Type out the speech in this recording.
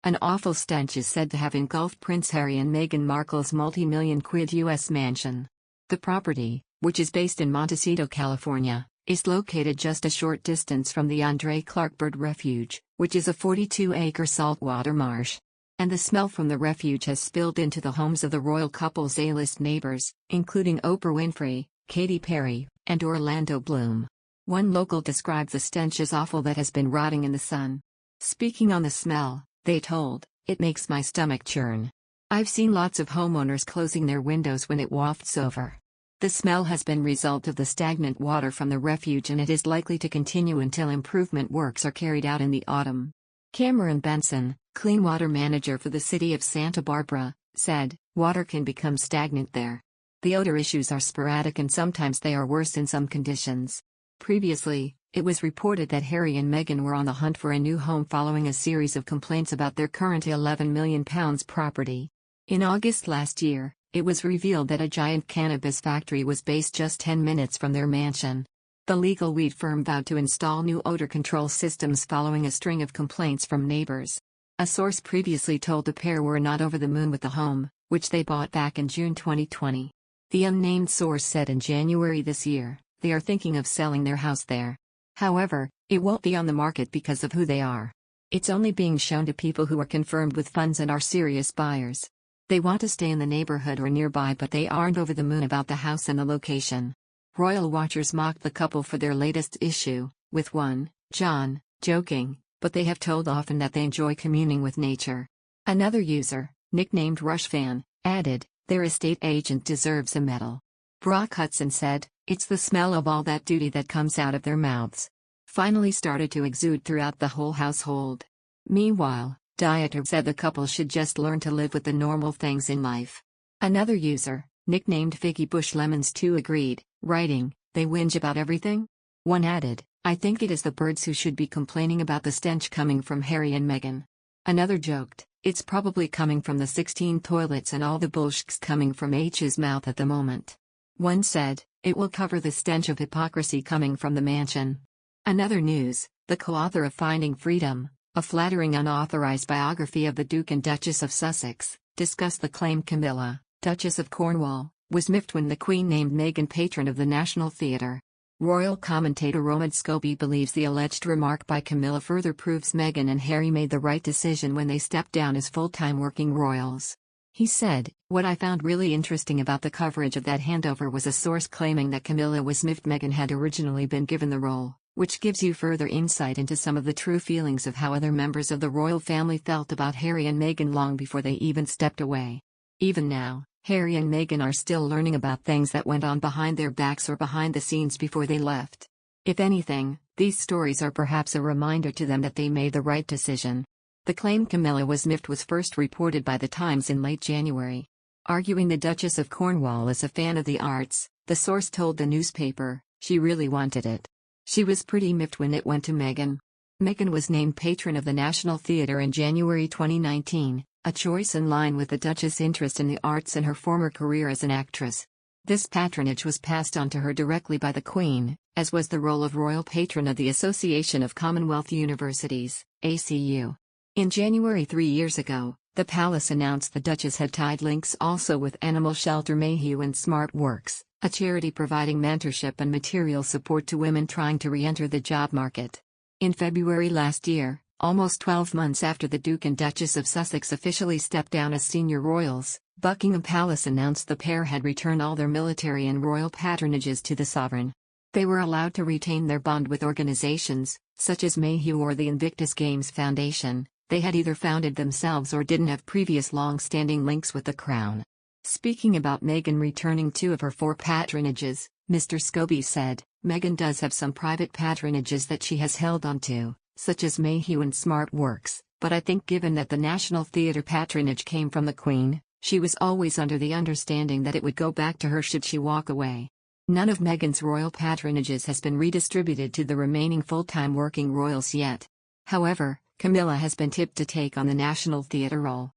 An awful stench is said to have engulfed Prince Harry and Meghan Markle's multi-million quid U.S. mansion. The property, which is based in Montecito, California, is located just a short distance from the Andre Clark Bird Refuge, which is a 42-acre saltwater marsh. And the smell from the refuge has spilled into the homes of the royal couple's A-list neighbors, including Oprah Winfrey, Katy Perry, and Orlando Bloom. One local described the stench as awful that has been rotting in the sun. Speaking on the smell, they told, "It makes my stomach churn. I've seen lots of homeowners closing their windows when it wafts over." The smell has been result of the stagnant water from the refuge, and it is likely to continue until improvement works are carried out in the autumn. Cameron Benson, clean water manager for the city of Santa Barbara, said, "Water can become stagnant there. The odor issues are sporadic and sometimes they are worse in some conditions." Previously, it was reported that Harry and Meghan were on the hunt for a new home following a series of complaints about their current £11 million property. In August last year, it was revealed that a giant cannabis factory was based just 10 minutes from their mansion. The legal weed firm vowed to install new odor control systems following a string of complaints from neighbors. A source previously told the pair were not over the moon with the home, which they bought back in June 2020. The unnamed source said in January this year, they are thinking of selling their house there. However, it won't be on the market because of who they are. It's only being shown to people who are confirmed with funds and are serious buyers. They want to stay in the neighborhood or nearby, but they aren't over the moon about the house and the location. Royal watchers mocked the couple for their latest issue, with one, John, joking, but they have told often that they enjoy communing with nature. Another user, nicknamed Rushfan, added, "Their estate agent deserves a medal." Brock Hudson said, "It's the smell of all that duty that comes out of their mouths. Finally started to exude throughout the whole household." Meanwhile, Dieter said the couple should just learn to live with the normal things in life. Another user, nicknamed Figgy Bush Lemons 2 agreed, writing, "They whinge about everything?" One added, "I think it is the birds who should be complaining about the stench coming from Harry and Meghan." Another joked, "It's probably coming from the 16 toilets and all the bullshit's coming from H's mouth at the moment." One said, "It will cover the stench of hypocrisy coming from the mansion." Another news, the co-author of Finding Freedom, a flattering unauthorized biography of the Duke and Duchess of Sussex, discussed the claim Camilla, Duchess of Cornwall, was miffed when the Queen named Meghan patron of the National Theatre. Royal commentator Roman Scobie believes the alleged remark by Camilla further proves Meghan and Harry made the right decision when they stepped down as full-time working royals. He said, "What I found really interesting about the coverage of that handover was a source claiming that Camilla was miffed Meghan had originally been given the role, which gives you further insight into some of the true feelings of how other members of the royal family felt about Harry and Meghan long before they even stepped away. Even now, Harry and Meghan are still learning about things that went on behind their backs or behind the scenes before they left. If anything, these stories are perhaps a reminder to them that they made the right decision." The claim Camilla was miffed was first reported by The Times in late January. Arguing the Duchess of Cornwall is a fan of the arts, the source told the newspaper, "She really wanted it. She was pretty miffed when it went to Meghan." Meghan was named patron of the National Theatre in January 2019, a choice in line with the Duchess' interest in the arts and her former career as an actress. This patronage was passed on to her directly by the Queen, as was the role of royal patron of the Association of Commonwealth Universities, ACU. In January 3 years ago, the palace announced the Duchess had tied links also with animal shelter Mayhew and Smart Works, a charity providing mentorship and material support to women trying to re-enter the job market. In February last year, almost 12 months after the Duke and Duchess of Sussex officially stepped down as senior royals, Buckingham Palace announced the pair had returned all their military and royal patronages to the sovereign. They were allowed to retain their bond with organizations, such as Mayhew or the Invictus Games Foundation. They had either founded themselves or didn't have previous long-standing links with the Crown. Speaking about Meghan returning 2 of her 4 patronages, Mr. Scobie said, "Meghan does have some private patronages that she has held onto, such as Mayhew and Smart Works, but I think given that the National Theatre patronage came from the Queen, she was always under the understanding that it would go back to her should she walk away." None of Meghan's royal patronages has been redistributed to the remaining full-time working royals yet. However, Camilla has been tipped to take on the National Theatre role.